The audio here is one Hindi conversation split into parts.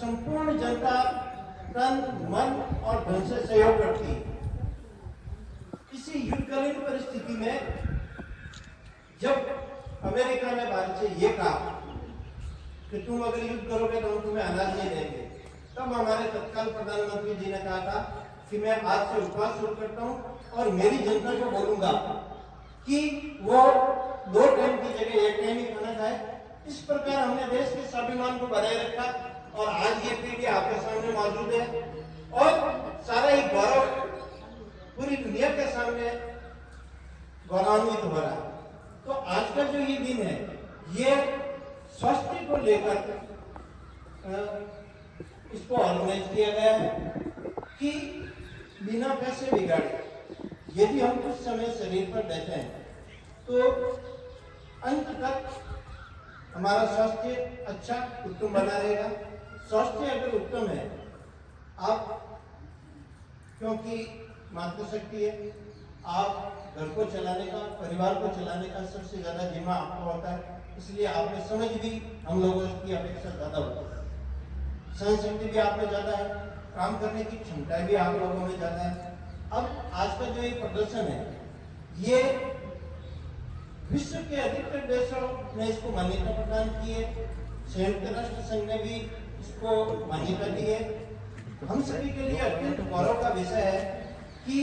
संपूर्ण जनता तन मन और धन से सहयोग करती है। किसी युद्धकालीन परिस्थिति में जब अमेरिका ने भारत से ये कहा कि तुम अगर युद्ध करोगे तो हम तुम्हें अनाज नहीं देंगे, तब हमारे तत्काल प्रधानमंत्री जी ने कहा था कि मैं आज से उपवास शुरू करता हूँ और मेरी जनता को बोलूंगा कि वो 2 टाइम की जगह 1 टाइम ही खाना खाए। इस प्रकार हमने देश के स्वाभिमान को बनाए रखा और आज ये पीढ़ी आपके सामने मौजूद है और सारा ही गौरव पूरी दुनिया के सामने गौरवान्वित हो रहा। तो आज का जो ये दिन है, ये स्वास्थ्य को लेकर इसको ऑर्गेनाइज किया गया है कि बिना पैसे बिगाड़े यदि हम कुछ समय शरीर पर बैठे हैं तो अंत तक हमारा स्वास्थ्य अच्छा उत्तम बना रहेगा। स्वास्थ्य अगर उत्तम है, आप क्योंकि मातृशक्ति है, आप घर को चलाने का, परिवार को चलाने का सबसे ज्यादा जिम्मा आपको होता है, इसलिए आप में समझ भी हम लोगों की अपेक्षा ज्यादा होती है, सहन शक्ति भी आप में ज्यादा है, काम करने की क्षमता भी आप लोगों में ज्यादा है। अब आज का जो ये प्रदर्शन है, ये विश्व के अधिकतर देशों ने इसको मान्यता प्रदान की है, संयुक्त राष्ट्र संघ ने भी इसको मान्यता दी है। हम सभी के लिए अत्यंत गौरव का विषय है कि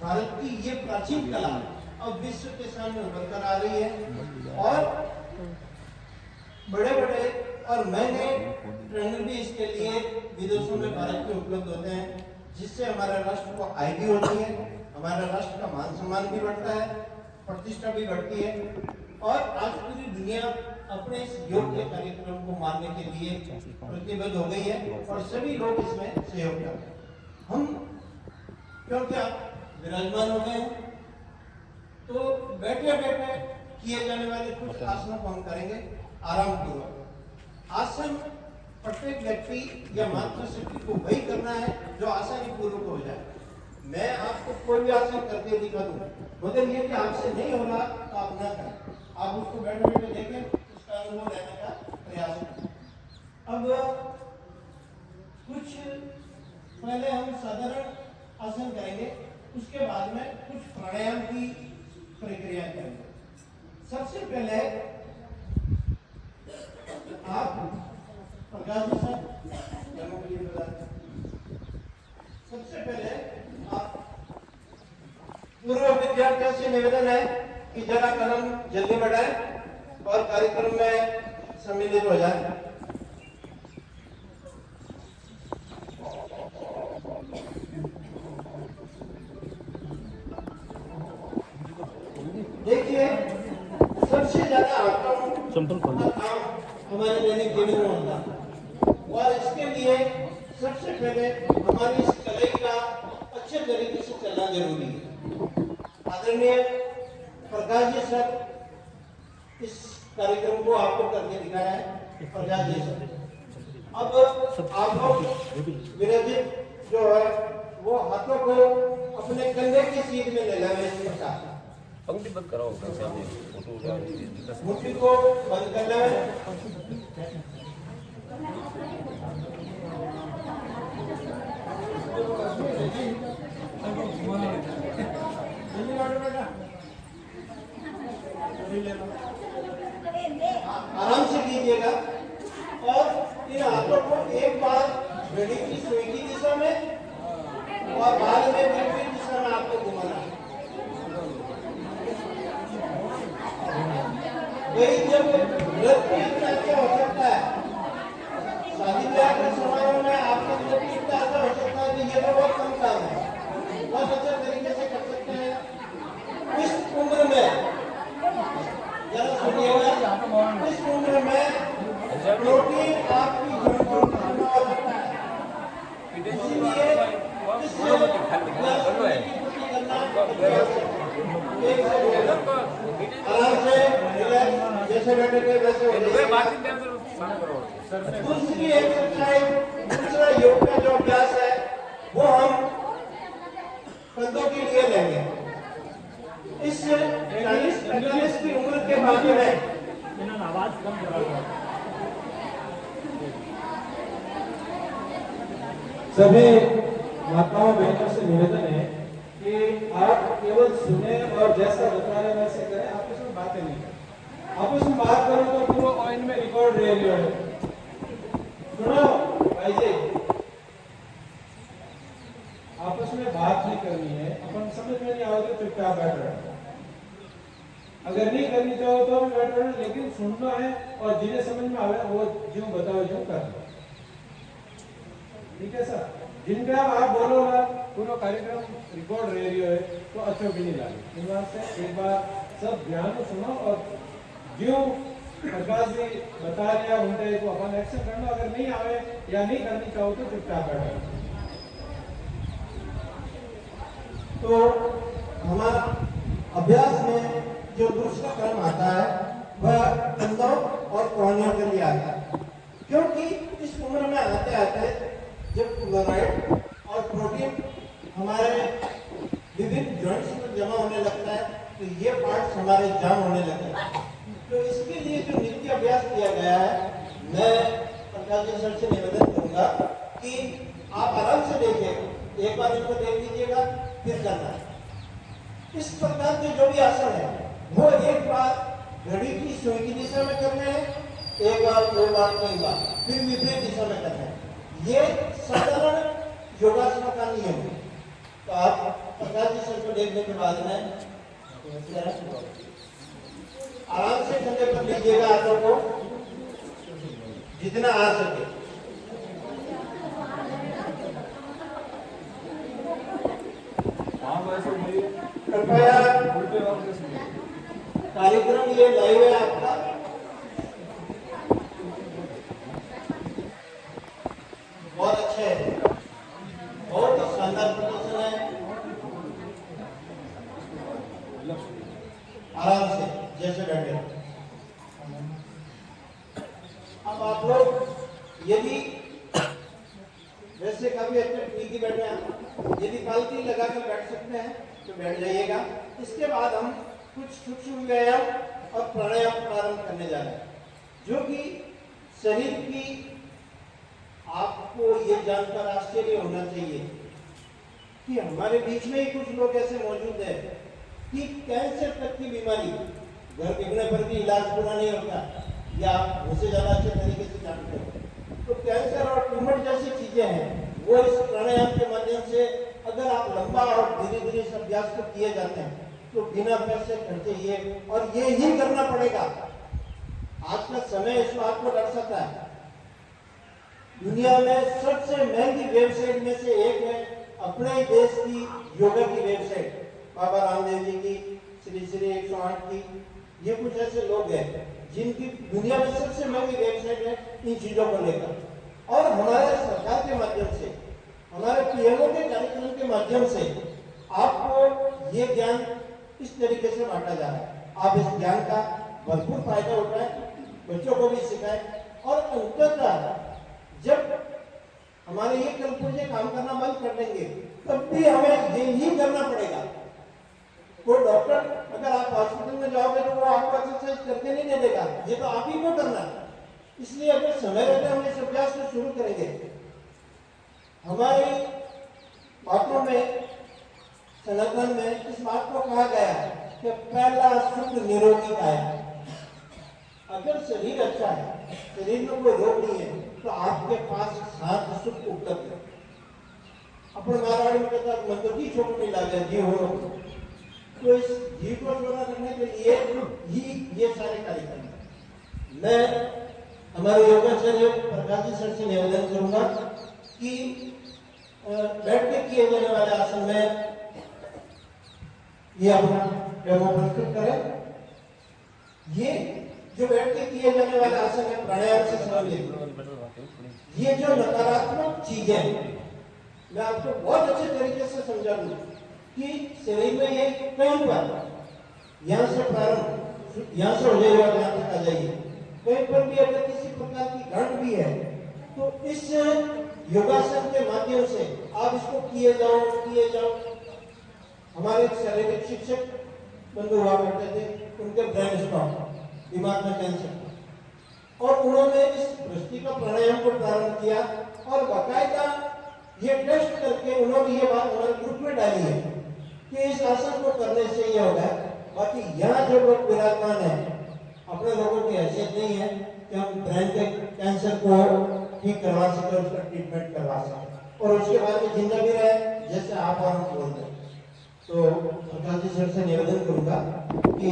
भारत की ये प्राचीन कला अब विश्व के सामने उभर कर आ रही है और बड़े बड़े और महंगे ट्रेनर भी इसके लिए विदेशों में भारत के उपलब्ध होते हैं, जिससे हमारे राष्ट्र को आय भी होती है, हमारे राष्ट्र का मान सम्मान भी बढ़ता है, प्रतिष्ठा भी बढ़ती है और आज पूरी दुनिया अपने इस योग के कार्यक्रम को मानने के लिए प्रतिबद्ध हो गई है और सभी लोग इसमें सहयोग करते हैं। हम क्योंकि आप विराजमान हो गए हैं तो बैठे बैठे किए जाने वाले कुछ आसनों को हम करेंगे आराम पूर्वक। आसन प्रत्येक व्यक्ति या मातृशक्ति को वही करना है जो आसानी पूर्वक हो जाए। मैं आपको कोई भी आसन करके दिखा दूं, मगर ये कि आपसे नहीं हो रहा तो आप ना करें, आप उसको बैठे बैठे देखें, उसका अनुभव लेने का प्रयास करें। अब कुछ पहले हम साधारण आसन करेंगे, उसके बाद में कुछ प्राणायाम की प्रक्रिया करेंगे। सबसे पहले आप प्रकाश जी सर, सबसे पहले आप पूर्व विद्यार्थियों से निवेदन है कि जरा कलम जल्दी बढ़ाएं और कार्यक्रम में सम्मिलित हो जाए। देखिए, सबसे ज्यादा हमारे दैनिक जीवन में होता है और इसके लिए सबसे पहले हमारी इस कलाई का अच्छे तरीके से चलना जरूरी है। आदरणीय प्रकाश जी सर इस कार्यक्रम को आपको करके दिखाया है। प्रकाश जी सर, अब आप लोग विराजित जो है वो हाथों को अपने कंधे की सीध में ले लें, पंक्ति बंद कराओ, मुट्ठी को बंद कर लें। आराम से कीजिएगा और इन हाथों को एक बार घड़ी की सुई की दिशा में और बाद में विपरीत दिशा में आपको घुमाना है। वही जब नृत्य इतना अच्छा हो सकता है, शादी ब्याह के समारोह में आपका नृत्य इतना अच्छा हो सकता है कि ये तो बहुत कम काम है, बहुत अच्छे तरीके से कर सकते हैं। इस उम्र में जरा सुनिएगा, इस उम्र में प्रोटीन आपकी जोड़ों में जमा हो सकता है, इसीलिए आराम से जैसे बैठे थे वैसे हो जाएगा। दूसरी एक्सरसाइज, दूसरा योग का जो अभ्यास है वो हम कंधों के लिए लेंगे। इस 40-45 की उम्र के बाद में आवाज कम करा सभी माताओं बहनों से निवेदन है कि आप केवल सुने और जैसा बता रहे वैसे करें, आपस में बातें नहीं करें। आपस में बात करो तो पूरा ऑइन में रिकॉर्ड रह है। सुनो भाई जी, आपस में बात नहीं करनी है। अपन समझ में नहीं आओ तो चुपचाप बैठ रहे, अगर नहीं करनी चाहो तो भी बैठ रहे, लेकिन सुनना है और जिन्हें समझ में आवे वो जो बताओ जो कर लो, ठीक है सर। जिनका आप बोलो ना पूरा कार्यक्रम रिकॉर्ड रही है तो अच्छो भी नहीं लगे। इन बात से एक बार सब ध्यान से सुनो और जो प्रकाश जी बता रहे हैं उनके को अपन एक्शन करना, अगर नहीं आवे या नहीं करनी चाहो तो चुपचाप बैठो। तो हमारा अभ्यास में जो दूसरा क्रम आता है वह कंधों और कोहनियों के लिए आता है, क्योंकि इस उम्र में आते आते जब क्लोराइड और प्रोटीन हमारे विभिन्न जॉइंट्स में जमा होने लगता है तो ये पार्ट्स हमारे जाम होने लगते हैं। तो इसके लिए जो नित्य अभ्यास किया गया है, मैं प्रकाश जी सर से निवेदन करूंगा कि आप आराम से देखिए, एक बार इनको देख लीजिएगा फिर करना है। इस प्रकार के जो भी आसन है वो एक बार घड़ी की सुई की दिशा में करने हैं, एक बार, दो बार, तीन बार, फिर विपरीत दिशा में करना है। ये साधारण योगासन का नियम है। तो आप प्रकाश जी सर को देखने के बाद में आराम से कंधे पर लीजिएगा, हाथों को जितना आ सके। कृपया कार्यक्रम ये लाइव है आपका, बहुत अच्छे है, बहुत ही शानदार प्रदर्शन है। आराम से जैसे बैठे। अब आप लोग यदि वैसे कभी अच्छे ठीक ही बैठे हैं, यदि पालकी लगाकर बैठ सकते हैं तो बैठ जाइएगा। इसके बाद हम कुछ सूक्ष्म व्यायाम और प्राणायाम प्रारंभ करने जा रहे हैं, जो कि शरीर की, आपको ये जानकर आश्चर्य होना चाहिए कि हमारे बीच में ही कुछ लोग ऐसे मौजूद हैं कि कैंसर तक की बीमारी घर बिगड़ने पर भी इलाज पूरा नहीं होता, या उससे ज्यादा अच्छे तरीके से जानते हो। तो कैंसर और ट्यूमर जैसी चीजें हैं वो इस प्राणायाम के माध्यम से, अगर आप लंबा और धीरे धीरे इस अभ्यास को किए जाते हैं तो बिना पैसे खर्चे ये, और ये ही करना पड़ेगा। आज का समय इस बात को दर्शाता है। दुनिया में सबसे महंगी वेबसाइट में से एक है अपने ही देश की योगा की वेबसाइट, बाबा रामदेव जी की, श्री श्री 108 की। ये कुछ ऐसे लोग हैं जिनकी दुनिया में सबसे महंगी वेबसाइट है इन चीजों को लेकर। और हमारे सरकार के माध्यम से, हमारे पीएमओ के कार्यक्रम के माध्यम से आपको ये ज्ञान इस तरीके से बांटा जा रहा है। आप इस ज्ञान का भरपूर फायदा उठाएं, बच्चों को भी सिखाएं, और अंततः जब हमारे ये कलपुर्जे काम करना बंद कर देंगे तब भी हमें यही करना पड़ेगा। कोई डॉक्टर, अगर आप हॉस्पिटल में जाओगे तो वो आपको एक्सरसाइज करके नहीं दे देगा, ये तो आप ही को करना है। इसलिए अगर समय रहते हम इस अभ्यास को शुरू करेंगे। हमारी बातों में, सनातन में इस बात को कहा गया है कि पहला सुख निरोगी काया। अगर शरीर अच्छा है, शरीर में कोई रोग नहीं है, तो आपके पास सात सुख उपलब्ध है। अपन मारवाड़ी में कहता है मतलब जी छोड़ नहीं लागे जी हो, तो इस जी को छोड़ा करने के लिए ही ये सारे कार्यक्रम है। मैं हमारे योगाचार्य प्रकाश जी सर से निवेदन करूंगा कि बैठ के किए जाने वाले आसन में ये अपना डेमो प्रस्तुत करें। ये जो बैठ के किए जाने वाले आसन है प्राणायाम से संबंधित। ये जो नकारात्मक चीजें मैं आपको बहुत अच्छे तरीके से समझा दूं कि शरीर में ये कहीं पर यहाँ से प्रारंभ, यहाँ से हो जाइए और यहाँ तक आ जाइए, कहीं पर भी अगर किसी प्रकार की गांठ भी है तो इस योगासन के माध्यम से आप इसको किए जाओ। हमारे शारीरिक शिक्षक बंधु हुआ करते थे, उनके ब्रेन स्टॉक, दिमाग में कैंसर, और उन्होंने इस दृष्टि का प्राणायाम को प्रारंभ किया और बाकायदा ये टेस्ट करके उन्होंने ये बात हमारे ग्रुप में डाली है कि इस आसन को करने से ये होगा। बाकी यहाँ जो लोग विराजमान है, अपने लोगों की हैसियत नहीं है कि हम ब्रेन के कैंसर को ठीक करवा सके, उसका ट्रीटमेंट करवा सके और उसके बाद में जिंदा भी रहे जैसे आप और हम बोल रहे हैं। तो प्रकाश जी सर से निवेदन करूंगा कि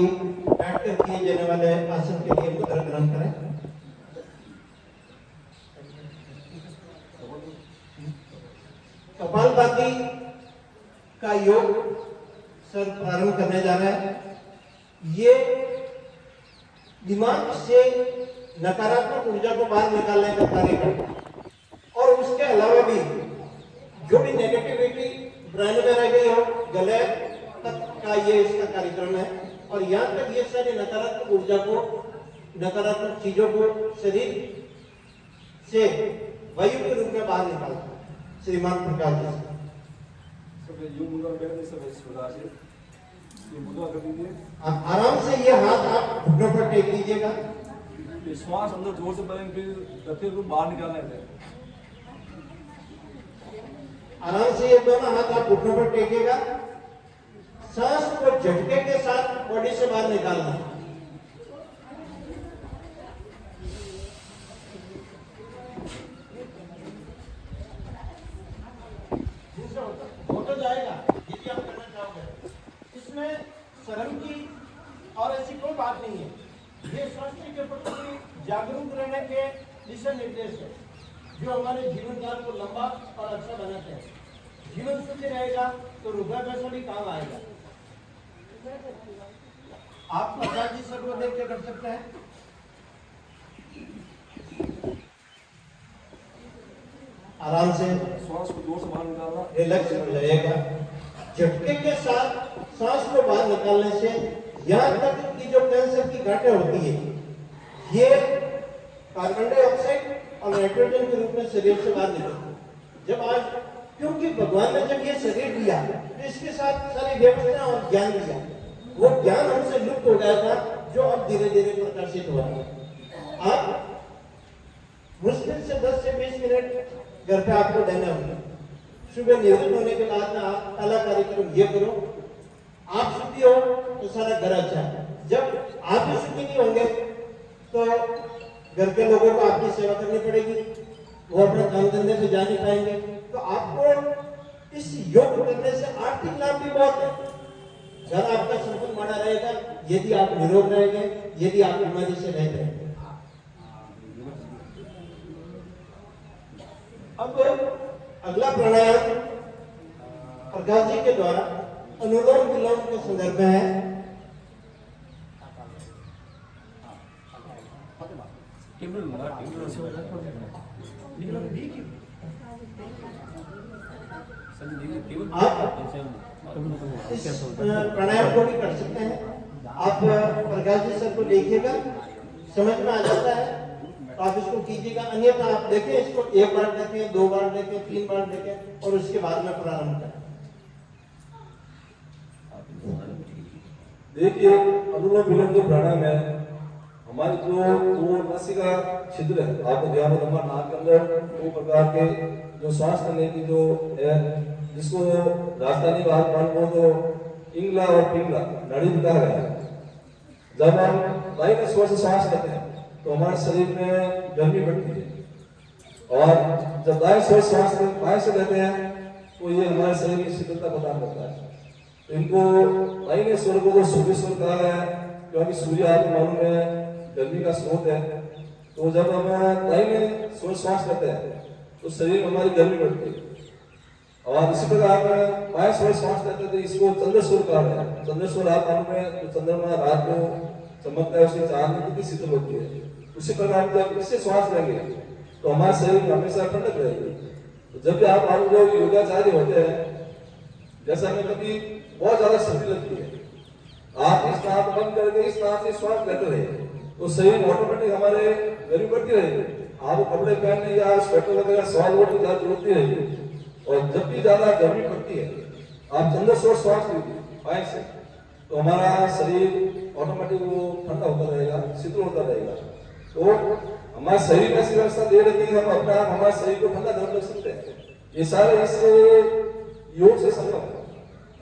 बैठकर किए जाने वाले आसन के लिए मुद्रा ग्रहण करें। कपालभाति का योग सर प्रारंभ करने जा रहा है। ये दिमाग से नकारात्मक ऊर्जा को बाहर निकालने का कार्यक्रम और उसके अलावा भी जो भी नेगेटिविटी ब्रेन में रह गई हो, गले तक का ये इसका कार्यक्रम है। और यहाँ तक ये सारी नकारात्मक ऊर्जा को, नकारात्मक चीजों को शरीर से वायु के रूप में बाहर निकालता है। श्रीमान प्रकाश जी आराम से ये हाथ आप घुटनों पर टेक लीजिएगा। श्वास अंदर जोर से भरेंगे, फिर रखे हुए बाहर निकालना है। आराम से ये दोनों हाथ आप घुटनों पर टेकेगा। सांस को झटके के साथ बॉडी से बाहर निकालना। हो तो जाएगा यदि आप करना चाहोगे। इसमें शर्म की और ऐसी कोई बात नहीं है। ये स्वास्थ्य के प्रति जागरूक रहने के दिशा निर्देश है जो हमारे जीवन काल को लंबा और अच्छा बनाते हैं। जीवन सुखी रहेगा तो रुपया पैसा भी काम आएगा। आप प्रकाश जी सर को देख के कर सकते हैं। आराम से श्वास को जोर से बाहर निकालना, रिलैक्स हो जाएगा। झटके के साथ सांस को बाहर निकालने से यहाँ तक की जो कैंसर की गांठें होती है ये कार्बन डाइऑक्साइड और नाइट्रोजन के रूप में शरीर से बाहर निकलती है। जब आज क्योंकि भगवान ने जब ये शरीर दिया तो इसके साथ सारी व्यवस्था और ज्ञान दिया, वो ज्ञान हमसे लुप्त हो गया था जो अब धीरे धीरे प्रकाशित हो रहा है। आप मुश्किल से 10 से 20 मिनट घर पे आपको देने होंगे। सुबह निवृत्त होने के बाद में आप पहला कार्यक्रम ये करो। आप सुखी हो तो सारा घर अच्छा है। जब आप ही सुखी नहीं होंगे तो घर के लोगों को आपकी सेवा करनी पड़ेगी, वो अपने काम धंधे पे जा नहीं पाएंगे। तो आपको इस योग करने से आर्थिक लाभ भी बहुत है। घर आपका संपन्न बना रहेगा यदि आप निरोग रहेंगे, यदि आप बीमारी से रह रहेंगे। अब अगला प्राणायाम प्रकाश जी के द्वारा अनुलोम विलोम के संदर्भ में है। आप इस प्राणायाम को भी कर सकते हैं। आप प्रकाश जी सर को देखिएगा, समझ में आ जाता है तो आप इसको कीजिएगा। अन्यथा आप देखें इसको, एक बार देखें, 2 बार देखें, 3 बार देखें और उसके बाद में प्रारंभ करें। देखिए, अनुलोम विलोम जो प्राणायाम है, हमारी जो नासिका छिद्र है, आपको ध्यान रखना, हमारे नाक के अंदर 2 प्रकार के जो सांस करने की जो है, जिसको राजस्थानी भाषा में तो इंगला और पिंगला नाड़ी कहा गया है। जब हम दाहिने स्वर से सांस लेते हैं तो हमारे शरीर में गर्मी बढ़ती है और जब दाएं स्वर सांस बाएं से लेते हैं तो ये हमारे शरीर की शीतलता प्रदान करता है। तो इनको दाहिने स्वर को तो सूर्य स्वर कहा गया है क्योंकि सूर्य आपको मालूम है गर्मी का स्रोत है। तो जब हम दाहिने स्वर सांस लेते हैं तो शरीर में हमारी गर्मी बढ़ती है। और इसी प्रकार बाएं स्वर सांस लेते हैं तो इसको चंद्र स्वर कहा गया है। चंद्र स्वर आप मालूम है तो चंद्रमा रात को चमकता है, उसकी चांद कितनी शीतल होती है। उसी प्रकार जब इससे श्वास लेंगे तो हमारे शरीर में हमेशा ठंडक रहेगी। तो जब भी आप मान लो योगाचार्य होते हैं, जैसा में कभी बहुत ज्यादा सर्दी लगती है, आप इस नाक बंद करके इस नाक से श्वास लेते रहे तो शरीर ऑटोमेटिक हमारे गर्मी बढ़ती रहेगी। आपको कपड़े पहनने या स्वेटर वगैरह सवाल वोट की ज्यादा जरूरत नहीं रहेगी। और जब भी ज्यादा गर्मी पड़ती है आप चंद्र स्वर श्वास लीजिए बाएं से, तो हमारा शरीर ऑटोमेटिक वो ठंडा होता रहेगा, शीतल होता रहेगा। तो हमारे शरीर में ऐसी व्यवस्था दे रखी है, हम अपने आप हमारे शरीर को ठंडा कर सकते हैं। ये सारे इस योग से संगम है।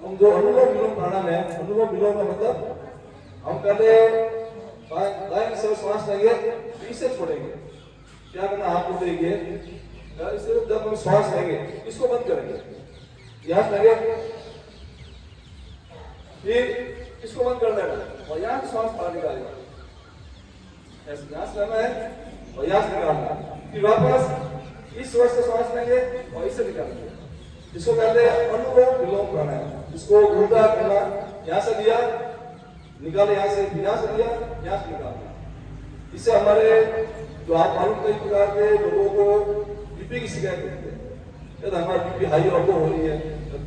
हम जो अनुलोम विलोम प्राणायाम है, अनुलोम विलोम का मतलब हम पहले दाएं से श्वास लेंगे, बीच से छोड़ेंगे। क्या करना आपको देखिए, इसे जब हम श्वास लेंगे इसको बंद करेंगे, यहाँ लेंगे, फिर इसको बंद कर देना और यहाँ की श्वास बाहर निकालेगा। ऐसे यहाँ से लेना है और यहाँ से निकालना, फिर वापस इस ओर से श्वास लेंगे और इसे निकालेंगे। इसको कहते हैं अनुलोम विलोम प्राणायाम। इसको उल्टा करना, यहाँ से लिया निकाले, यहाँ से लिया, यहाँ से निकाला। इससे हमारे जो आप मालूम कई प्रकार के लोगों को बीपी की शिकायत होती है, यदि हमारी बीपी हाई और लो हो रही है,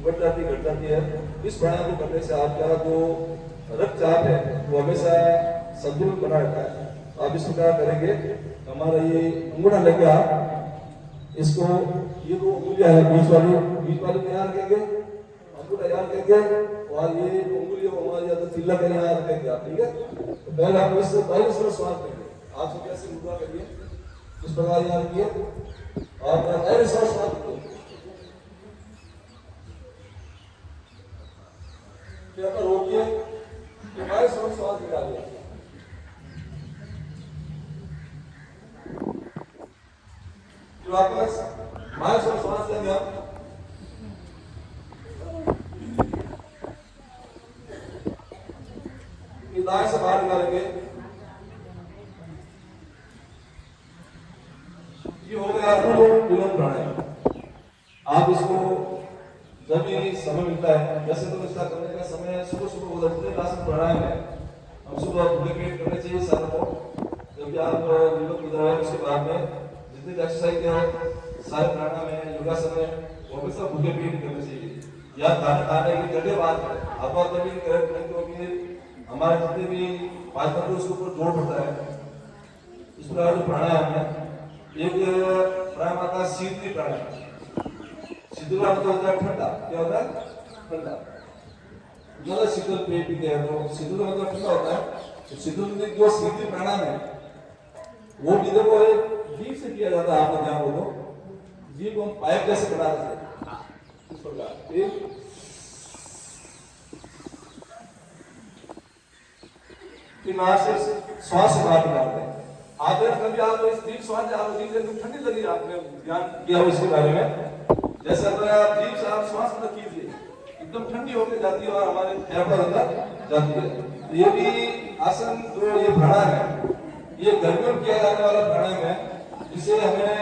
बढ़ जाती घट जाती है, इस प्राणायाम को करने से आपका जो रक्तचाप है वो हमेशा संतुलित बना रहता है। आप इस प्रकार करेंगे, हमारा ये अंगूठा लेके आप इसको, ये दो उंगलियां है बीच वाली में यहाँ रखेंगे, अंगूठा यहाँ रखेंगे और ये उंगलियों को हमारे यहाँ तिलक है यहाँ रखेंगे आप, ठीक है। तो पहले आप इससे पहले से श्वास लेंगे, आप सब कैसे मुद्रा करिए, इस प्रकार यहाँ रखिए और पहले श्वास लेंगे, फिर आप रोकिए, फिर पहले श्वास निकालिए, फिर वापस हमारे श्वास लेंगे आप, दाएं से बाहर निकालेंगे। ये हो गया अनुलोम विलोम प्राणायाम। आप इसको जब भी समय मिलता है, वैसे तो इसका करने का समय सुबह होता है, जितने प्राणायाम है हम सुबह पूरे पेट करने चाहिए सारा को। जब भी आप निवृत्त गुजर रहे हैं उसके बाद में जितने एक्सरसाइज है, सारे प्राणायाम है, योगासन है, वो हमेशा भूखे पेट करने चाहिए या खाने की घंटे बाद आप कभी करें, क्योंकि हमारे जितने भी 5 तंत्र उसके ऊपर जोर पड़ता है। इस प्रकार जो प्राणायाम है, एक प्राणायाम आता है शीतली प्राणायाम। शीतल का मतलब होता है ठंडा। क्या होता है? ठंडा। ज्यादा शीतल पेय पीते हैं तो शीतल का मतलब ठंडा होता है। तो शीतल में जो शीतली प्राणायाम है वो भी देखो जीभ से किया जाता है। आपको ध्यान हो तो जीभ को हम पाइप जैसे बना देते हैं इस प्रकार। फिर नाक से श्वास से बाहर निकालते हैं। आप कभी आप इस दीप श्वास आप जीभ से ठंडी लगी, आपने ध्यान किया हो इसके बारे में। जैसे अगर आप जीभ से आप श्वास अंदर कीजिए, एकदम ठंडी होकर जाती है और हमारे फेफड़े अंदर जाती है। ये भी आसन जो ये प्राणायाम है, ये गर्मियों में किया जाने वाला प्राणायाम है, जिसे हमें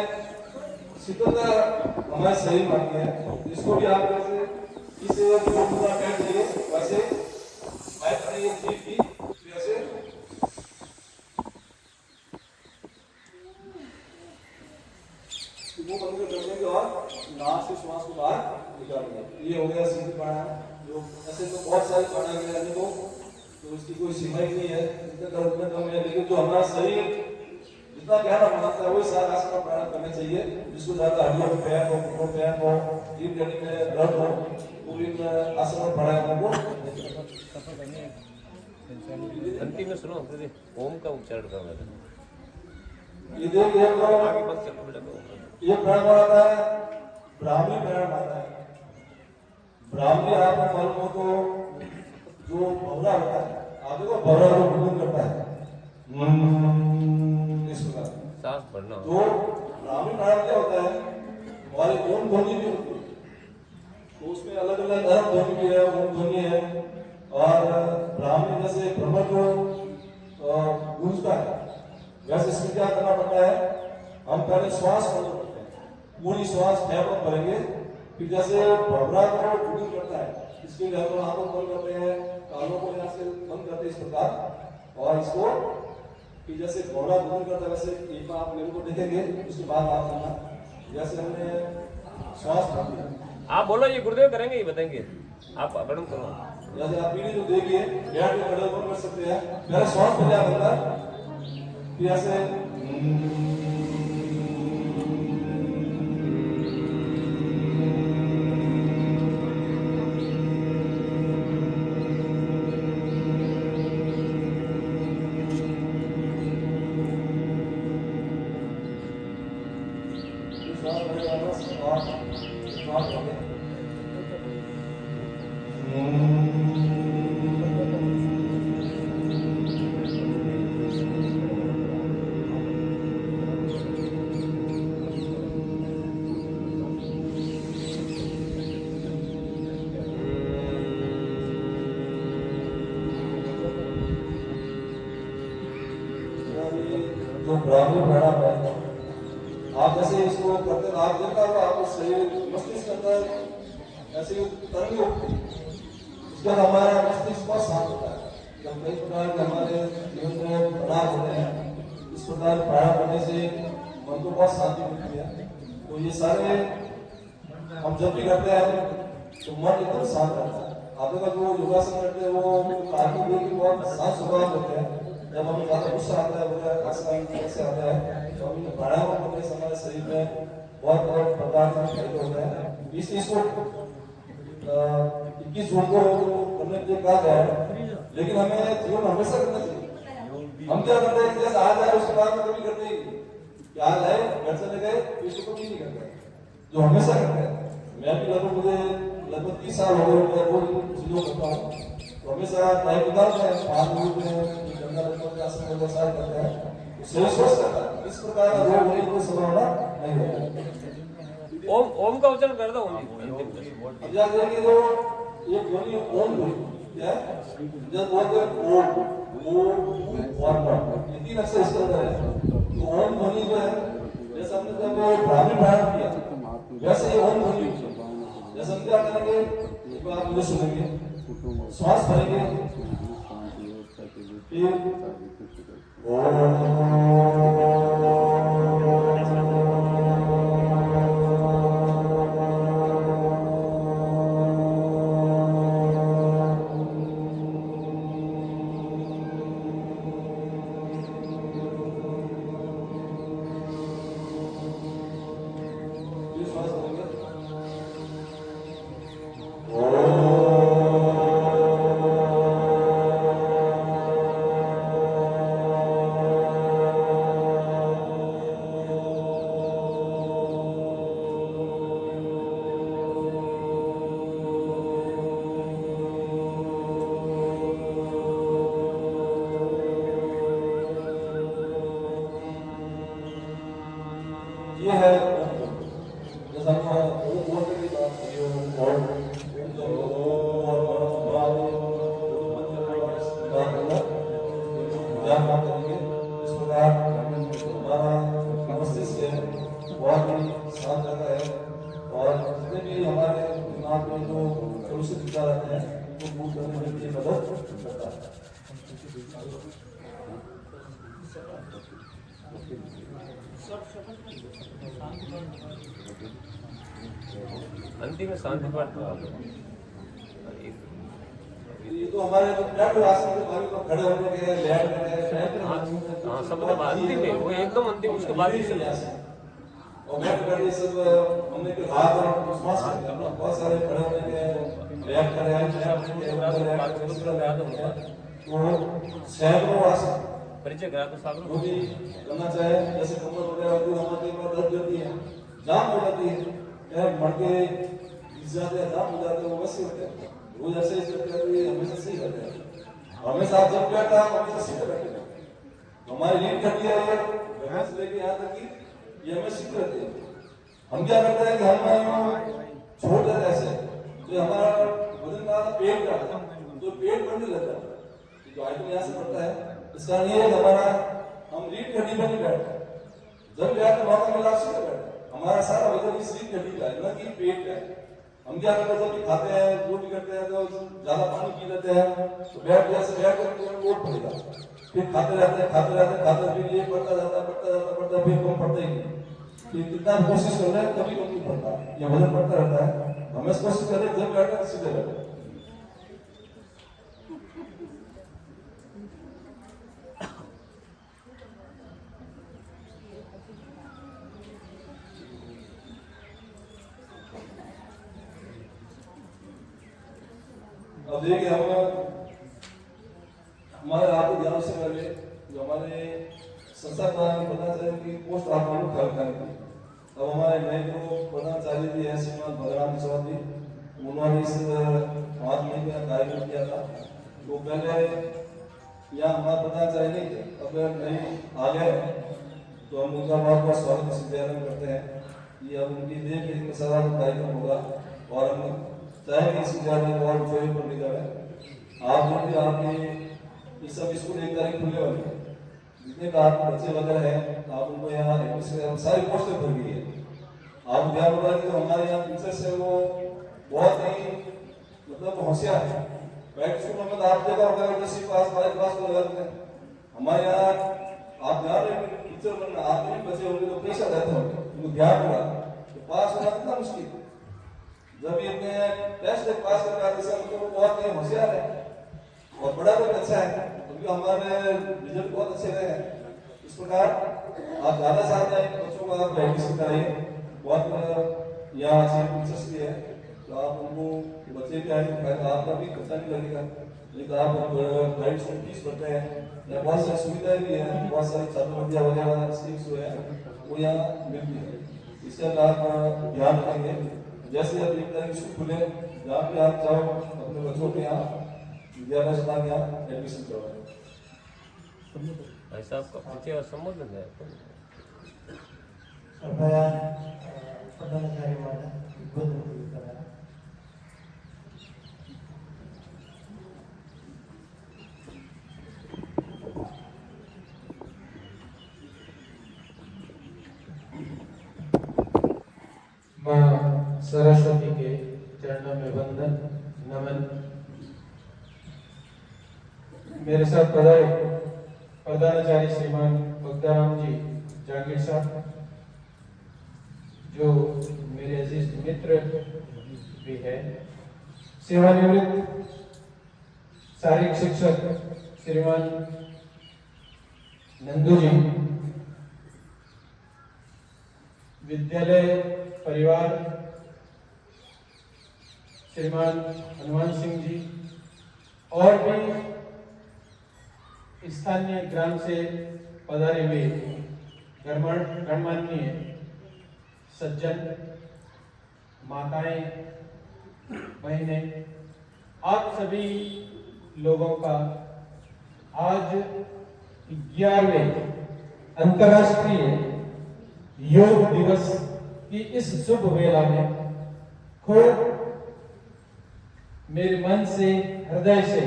शीतलता हमारे शरीर मानती है। इसको भी आप वैसे इसे बैठ जाइए, वैसे बैठ जाइए जीभ की मुंह बंद कर देंगे और नाक से श्वास को बाहर निकालेंगे। ये हो गया शीतल प्राणायाम। जो ऐसे तो बहुत सारे प्राणायाम है तो इसकी कोई सीमा ही नहीं है, जितना करो उतना कम है। लेकिन जो हमारा शरीर जितना गहरा बनाता है वही सारा आसन का प्राणायाम करना चाहिए। जिसको ज्यादा हड्डियों में पैर हो, घुटनों पैर हो, रीढ़ की हड्डी में दर्द हो, तो इन आसन का प्राणायाम को अंतिम में सुनो ओम का उच्चारण करना। ये देखिए ये प्राणायाम आता है ब्राह्मी प्राणायाम आता है। ब्राह्मी आपको मालूम हो तो जो भवरा होता है, आप देखो भवरा जो गुनगुन करता है इस प्रकार सांस भरना। तो ब्राह्मी प्राणायाम क्या होता है, हमारी ओम ध्वनि भी होती है, तो उसमें अलग अलग अहम ध्वनि भी है, ओम ध्वनि है। और ब्राह्मी जैसे भ्रमर जो गूंजता है, वैसे इसमें क्या करना पड़ता है, हम पहले श्वास करते हैं, पूरी श्वास फेफड़ों भरेंगे। फिर जैसे भवरा को गुनगुन करता है, इसके लिए हम आंखों बंद करते हैं, कानों को यहाँ से बंद करते हैं इस प्रकार। और इसको फिर जैसे भवरा गुनगुन करता है वैसे एक बार आप मेरे को देखेंगे, उसके बाद आप करना। जैसे हमने श्वास भर दिया, आप बोलो ये गुरुदेव करेंगे, ये बताएंगे, आप वर्णन करो। जैसे आप पीढ़ी जो देखिए बैठ के खड़े होकर कर सकते हैं। पहले श्वास भर लिया अंदर, फिर ऐसे जो ब्राह्मण प्रणाम है, आप जैसे इसको करते हैं, आप देखा होगा आपको शरीर मस्तिष्क के अंदर ऐसे तरंगे उठती हैं। उसके बाद हमारा मस्तिष्क बहुत शांत होता है। जब कई प्रकार के हमारे जीवन में तनाव होते हैं, इस प्रकार प्राणायाम करने से मन को बहुत शांति मिलती है। तो ये सारे हम जब भी करते हैं तो मन एकदम शांत रहता है। आप लोग जो योगासन करते हैं वो काफी देर के बहुत शांत स्वभाव होते हैं। जब हमें ज्यादा गुस्सा आता है वगैरह से आता है तो हम प्राणायाम करने से हमारे शरीर में बहुत प्रकार के फायदे होते हैं। इसको 21 जून को करने के लिए कहा गया है, लेकिन हमें जीवन हमेशा करना चाहिए। हम क्या करते हैं, जैसे आज आए उसके बाद में कभी करते ही कि आज आए घर चले गए इसको कभी नहीं करते, जो हमेशा करते हैं। मैं भी लगभग 30 साल हो गए वो चीजों करता हूँ। तो हमेशा टाइम निकालते हैं, 5 मिनट में गंगा लगभग आसन वगैरह सारे करते हैं, शरीर स्वस्थ रहता है। इस प्रकार का रोग होने की संभावना नहीं होती। ओम का उच्चारण कर दो। अब याद रखिए तो ये ध्वनि ओम ध्वनि क्या है, जब बोलते हैं ओम और ये 3 अक्षर इसके अंदर है। तो ओम ध्वनि जो है, जैसे हमने जब ब्राह्मण प्राणायाम किया वैसे ये ओम ध्वनि, जैसे हम क्या करेंगे एक बार मुझे सुनेंगे, श्वास भरेंगे, फिर ये है जैसा वो की बात की और इस प्रकार हमारा मस्तिष्क है बहुत ही शांत रहता है और जितने भी हमारे दिमाग में जो कलुषित विचार रहते हैं वो दूर करने में भी मदद करता है। अंतिम में शांति पाठ ये तो हमारे जो बैठ आसन के बारे में खड़े होने के लेट के हाँ सब अंतिम है वो एकदम अंतिम, उसके बाद ही और बैठ कर ये सब हमने के हाथ और श्वास बहुत सारे खड़े होने के लेट कर रहे हैं तो सैकड़ों आसन परिचय करा तो सागर वो भी करना चाहे, जैसे कमर वगैरह होती है हमारे में दर्द होती है, जाम हो जाती है, मटके जाते हैं, जाम हो जाते हैं, वो वैसे होते हैं। रोज ऐसे करते हैं हमेशा सही करते हैं। हमेशा आप जब बैठा हमेशा सीधे बैठे हैं। हमारी रीढ़ खड़ी है ये से लेके यहाँ तक की ये हमें सीधे रहते हैं। हम क्या करते हैं कि हम छोड़ देते हैं ऐसे, जो हमारा वजन का पेट का तो पेट बढ़ने लगता है, जो आइटम यहाँ से बढ़ता है। इसका ये है हमारा हम रीढ़ की हड्डी पर नहीं बैठते, जब बैठते मौका मिला सीधे बैठते। हमारा सारा वजन इस रीढ़ की हड्डी का है, न कि पेट का है। हम क्या करते हैं, जब भी खाते हैं जो भी करते हैं तो ज्यादा पानी पी लेते हैं तो बैठ जैसे बैठ कर वोट पड़ेगा, फिर खाते रहते फिर ये बढ़ता जाता फिर कम पड़ता ही नहीं। फिर कितना कोशिश कर रहे हैं कभी कम नहीं पड़ता, ये वजन बढ़ता रहता है। हमें कोशिश करें जब बैठे सीधे बैठे। अब देखिए हम हमारे आपको ज्ञान से पहले जो हमारे संस्था द्वारा पता चले कि पोस्ट ऑपरेटिव कार्यक्रम अब हमारे नए जो प्रधानाचार्य जी हैं श्रीमान भगराम विश्वास जी, उन्होंने इस 5 महीने का कार्यक्रम किया था। तो पहले यहाँ हमारे प्रधानाचार्य नहीं थे, अब नए आ गए, तो हम उनका बहुत बहुत स्वागत इस विद्यालय में करते हैं। ये अब उनकी देख रेख में सारा कार्यक्रम होगा और हम चाहेंगे इस विद्यालय को और ऊंचाई पर ले जाए। आप जो भी आपके ये सब स्कूल 1 तारीख खुले वाले हैं, जितने का आपके बच्चे वगैरह हैं आप उनको यहाँ एडमिशन सारी पोस्टें भर गई है। आप ध्यान होगा कि जो हमारे यहाँ टीचर्स है वो बहुत ही मतलब होशियार है। प्राइवेट स्कूलों में तो आप देखा होगा 10वीं क्लास 12वीं क्लास को लगा देते हैं। हमारे यहाँ आप ध्यान रखें टीचर बनना आप भी बच्चे होंगे तो कैसा रहते होंगे, उनको ध्यान होगा तो पास होना कितना मुश्किल। जब ये अपने टेस्ट पास कर आते हैं तो वो बहुत ही होशियार है और बड़ा भी अच्छा है, क्योंकि हमारे रिजल्ट बहुत अच्छे रहे हैं। इस प्रकार आप ज़्यादा से ज़्यादा बच्चों को आप एडमिशन कराइए। बहुत यहाँ अच्छे टीचर्स भी है, तो आप उनको बच्चे भी आएंगे, आपका भी खर्चा नहीं लगेगा। लेकिन आप प्राइवेट स्कूल फीस भरते हैं या बहुत सारी सुविधाएं भी हैं, बहुत सारी छात्रवृत्तियाँ वगैरह स्कीम्स जो है वो यहाँ मिलती है। इसका आप ध्यान रखेंगे। जैसे अब 1 तारीख स्कूल खुले, जहाँ पे आप चाहो अपने बच्चों के यहाँ विद्यालय स्थान यहाँ एडमिशन करवाएं। ऐसा आपका परिचय और संबोधन है। कृपया प्रधानाचार्य महोदय उद्बोधन करें। माँ सरस्वती के चरणों में वंदन नमन। मेरे साथ पधारे प्रधानाचार्य श्रीमान भक्ताराम जी जागीर साहब, जो मेरे अजीज मित्र भी है, सेवानिवृत्त शारीरिक शिक्षक श्रीमान नंदू जी, विद्यालय परिवार श्रीमान हनुमान सिंह जी, और भी स्थानीय ग्राम से पधारे हुए गणमान्य सज्जन, माताएं, बहनें, आप सभी लोगों का आज 11वें अंतर्राष्ट्रीय योग दिवस की इस शुभ वेला में खूब मेरे मन से हृदय से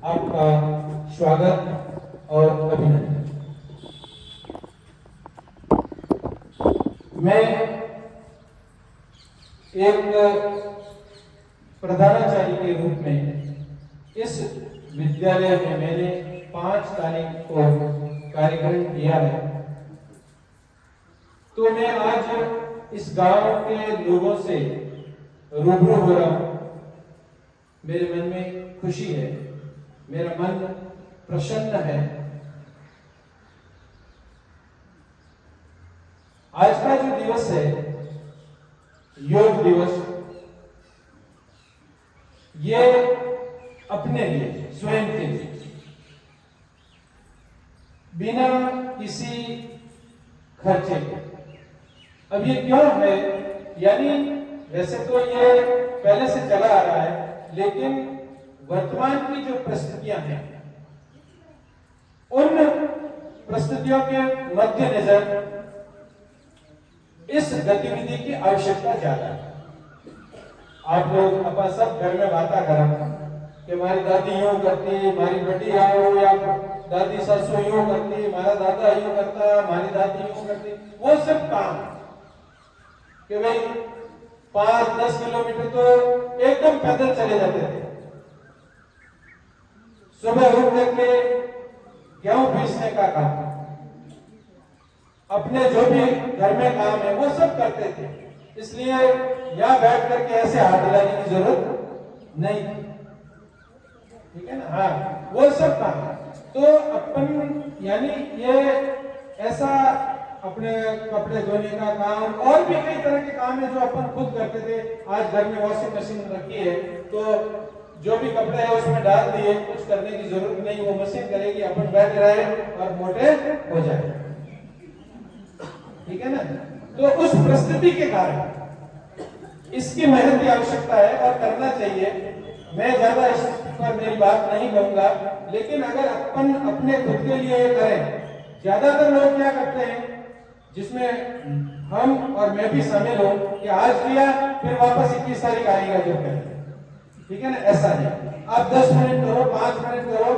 आपका स्वागत और अभिनंदन। मैं एक प्रधानाचार्य के रूप में इस विद्यालय में मैंने 5 तारीख को कार्यक्रम किया है, तो मैं आज इस गांव के लोगों से रूबरू हो रहा हूं। मेरे मन में खुशी है, मेरा मन प्रसन्न है। आज का जो दिवस है, योग दिवस, ये अपने लिए, स्वयं के लिए, बिना किसी खर्चे के। अब ये क्यों है, यानी वैसे तो ये पहले से चला आ रहा है, लेकिन वर्तमान की जो परिस्थितियां हैं, उन परिस्थितियों के मद्देनजर इस गतिविधि की आवश्यकता ज्यादा है। आप लोग अपन सब घर में बातें करा कि हमारी दादी यूं करती, हमारी बेटी आओ या दादी सासू यूं करती, हमारा दादा यूं करता, हमारी दादी यूं करती, वो सब काम कि भाई 5-10 किलोमीटर तो एकदम पैदल चले जाते थे। सुबह उठ करके गेहूं पीसने का काम, अपने जो भी घर में काम है वो सब करते थे, इसलिए यहां बैठ करके ऐसे हाथ हिलाने की जरूरत नहीं थी। ठीक है ना? हाँ, वो सब काम। तो अपन यानी ये ऐसा अपने कपड़े धोने का काम और भी कई तरह के काम है जो अपन खुद करते थे। आज घर में वॉशिंग मशीन रखी है, तो जो भी कपड़े है उसमें डाल दिए, कुछ करने की जरूरत नहीं, वो मशीन करेगी, अपन बैठे रहे और मोटे हो जाए। ठीक है ना? तो उस परिस्थिति के कारण इसकी मेहनत की आवश्यकता है और करना चाहिए। मैं ज्यादा इस पर मेरी बात नहीं कहूंगा, लेकिन अगर अपन अपने खुद के लिए ये करें, ज्यादातर लोग क्या करते हैं, जिसमें हम और मैं भी शामिल हूं, कि आज किया फिर वापस 21 तारीख आएगा जो करें, ठीक है ना। ऐसा नहीं, आप 10 मिनट करो, 5 मिनट करो,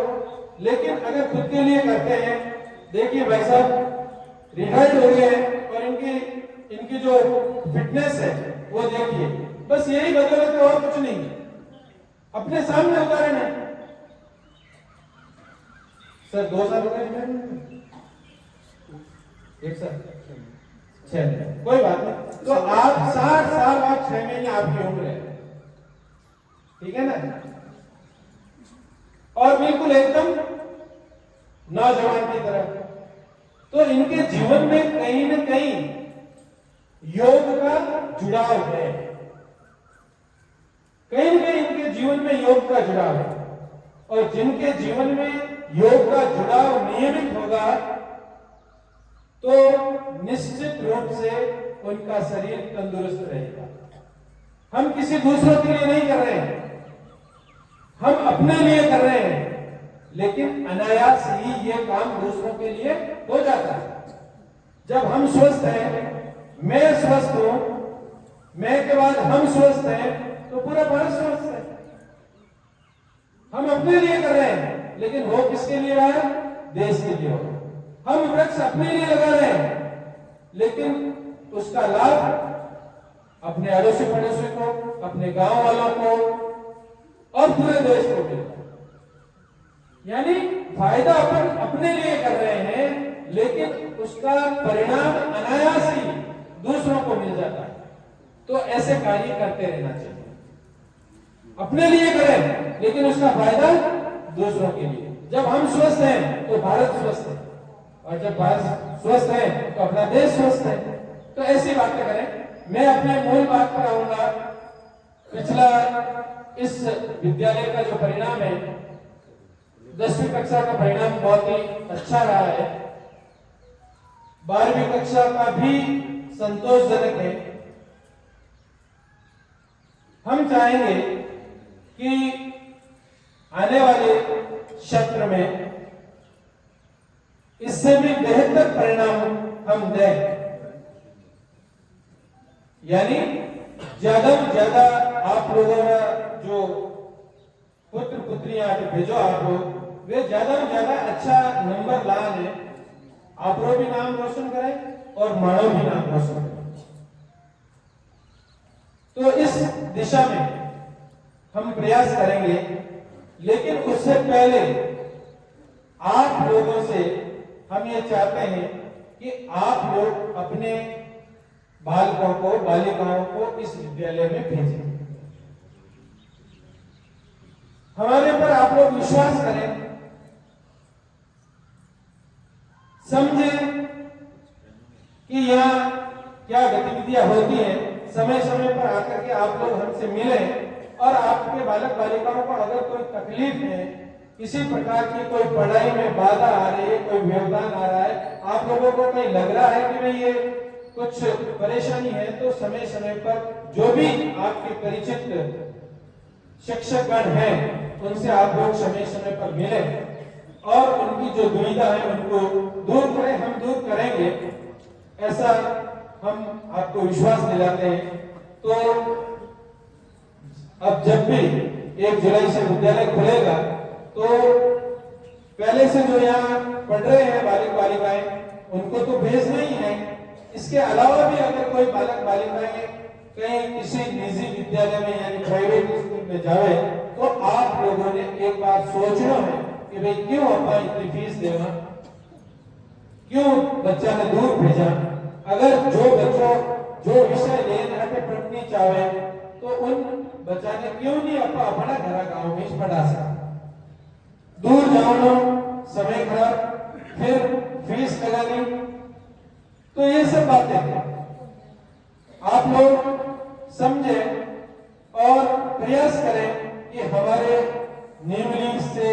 लेकिन अगर खुद के लिए करते हैं, देखिए भाई साहब रिटायर्ड हो गए हैं और इनकी जो फिटनेस है वो देखिए, बस यही बदौलत है और कुछ नहीं, अपने सामने उदाहरण है। सर 2 साल हो गए, एक साल 6 महीने, कोई बात नहीं। तो आप 60 साल और 6 महीने आपकी उम्र है, ठीक है ना, और बिल्कुल एकदम नौजवान की तरह। तो इनके जीवन में कहीं न कहीं योग का जुड़ाव है, कहीं न कहीं इनके जीवन में योग का जुड़ाव है। और जिनके जीवन में योग का जुड़ाव नियमित होगा तो निश्चित रूप से उनका शरीर तंदुरुस्त रहेगा। हम किसी दूसरों के लिए नहीं कर रहे हैं, हम अपने लिए कर रहे हैं, लेकिन अनायास ही ये काम दूसरों के लिए हो जाता है। जब हम स्वस्थ हैं, मैं स्वस्थ हूं, मैं के बाद हम स्वस्थ हैं, तो पूरा भारत स्वस्थ है। हम अपने लिए कर रहे हैं, लेकिन वो किसके लिए है? देश के लिए हो। हम वृक्ष अपने लिए लगा रहे हैं, लेकिन उसका लाभ अपने अड़ोसी पड़ोसी को, अपने गांव वालों को और पूरे देश को मिलता है। यानी फायदा अपन अपने लिए कर रहे हैं, लेकिन उसका परिणाम अनायास ही दूसरों को मिल जाता है। तो ऐसे कार्य करते रहना चाहिए, अपने लिए करें लेकिन उसका फायदा दूसरों के लिए। जब हम स्वस्थ हैं तो भारत स्वस्थ है, और जब भारत स्वस्थ है तो अपना देश स्वस्थ है। तो ऐसी बातें करें। मैं अपने मूल बात पर आऊंगा। पिछला इस विद्यालय का जो परिणाम है, 10वीं कक्षा का परिणाम बहुत ही अच्छा रहा है, 12वीं कक्षा का भी संतोषजनक है। हम चाहेंगे कि आने वाले सत्र में इससे भी बेहतर परिणाम हम दें, यानी ज्यादा से ज्यादा आप लोगों का जो पुत्र पुत्रियां भेजो, आप लोग वे ज्यादा से ज्यादा अच्छा नंबर लाने, आप लोग भी नाम रोशन करें और मानव भी नाम रोशन करें। तो इस दिशा में हम प्रयास करेंगे, लेकिन उससे पहले आप लोगों से हम ये चाहते हैं कि आप लोग अपने बालकों को, बालिकाओं को इस विद्यालय में भेजें। हमारे पर आप लोग विश्वास करें, समझें कि यहाँ क्या गतिविधियां होती हैं। समय समय पर आकर के आप लोग हमसे मिलें, और आपके बालक बालिकाओं को अगर कोई तकलीफ है, किसी प्रकार की कोई पढ़ाई में बाधा आ रही है, कोई व्यवधान आ रहा है, आप लोगों को कहीं लग रहा है कि भाई ये कुछ परेशानी है, तो समय समय पर जो भी आपके परिचित शिक्षकगण हैं उनसे आप लोग समय समय पर मिलें और उनकी जो दुविधा है उनको दूर करें। हम दूर करेंगे, ऐसा हम आपको विश्वास दिलाते हैं। तो अब जब भी 1 जुलाई से विद्यालय खुलेगा, तो पहले से जो यहाँ पढ़ रहे हैं बालक बालिकाएं, उनको तो भेजना ही है। इसके अलावा भी अगर कोई बालक बालिकाएं कहीं किसी निजी विद्यालय में यानी प्राइवेट स्कूल में जावे, तो आप लोगों ने एक बार सोचना है कि भाई क्यों अपना इतनी फीस देना, क्यों बच्चा ने दूर भेजा। अगर जो बच्चों जो विषय लेना है पढ़नी चाहे, तो उन बच्चा ने क्यों नहीं अपना घर गाँव में पढ़ा सकता। दूर जाना, समय खराब, फिर फीस लगानी, तो ये सब बातें हैं। आप लोग समझे और प्रयास करें कि हमारे निमली से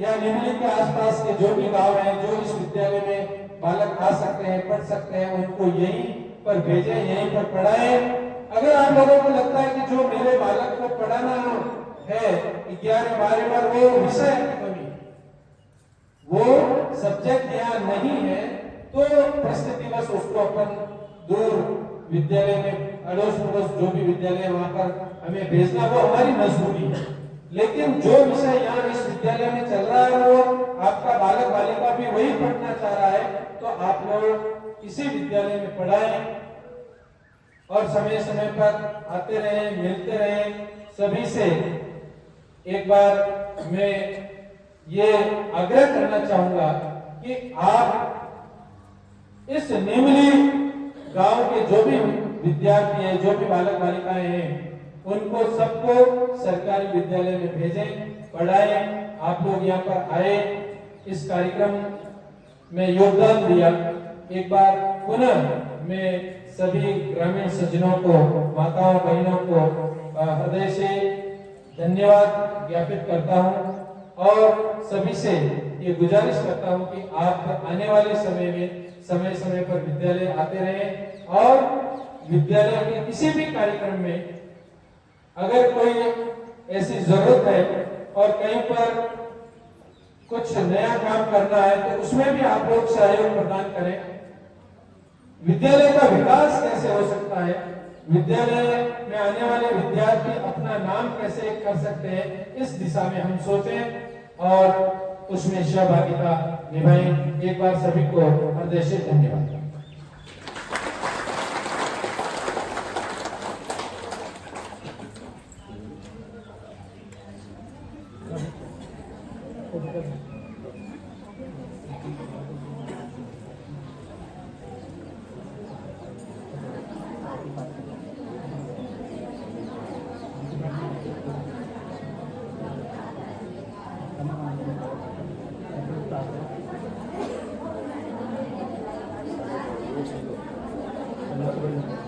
या निमली के आसपास के जो भी गांव हैं, जो इस विद्यालय में बालक आ सकते हैं, पढ़ सकते हैं, उनको यहीं पर पर भेजें, यहीं पर पढ़ाएं। अगर आप लोगों को लगता है कि जो मेरे बालक को पढ़ाना है 11 12 बार वो विषय कमी, वो सब्जेक्ट यहाँ नहीं है, तो प्रतिदिवस उसको अपन दूर विद्यालय में अड़ोस पड़ोस जो भी विद्यालय है वहां पर हमें भेजना, वो हमारी मजबूरी है। लेकिन जो विषय यहाँ इस विद्यालय में चल रहा है वो आपका बालक बालिका भी वही पढ़ना चाह रहा है, तो आप लोग इसी विद्यालय में पढ़ाएं और समय समय पर आते रहें, मिलते रहें सभी से। एक बार मैं ये आग्रह करना चाहूंगा कि आप इस निमली गांव के जो भी विद्यार्थी हैं, जो भी बालक बालिकाएं हैं, उनको सबको सरकारी विद्यालय में भेजें, पढ़ाएं। आप लोग यहाँ पर आए, इस कार्यक्रम में योगदान दिया। एक बार पुनः मैं सभी ग्रामीण सज्जनों को, माताओं बहनों को हृदय से धन्यवाद ज्ञापित करता हूँ और सभी से ये गुजारिश करता हूँ कि आप आने वाले समय में समय समय पर विद्यालय आते रहें और विद्यालय के किसी भी कार्यक्रम में अगर कोई ऐसी जरूरत है और कहीं पर कुछ नया काम करना है तो उसमें भी आप लोग सहयोग प्रदान करें। विद्यालय का विकास कैसे हो सकता है, विद्यालय में आने वाले विद्यार्थी अपना नाम कैसे कर सकते हैं, इस दिशा में हम सोचें और उसमें सहभागिता निभाएं। एक बार सभी को हृदय से धन्यवाद। Gracias.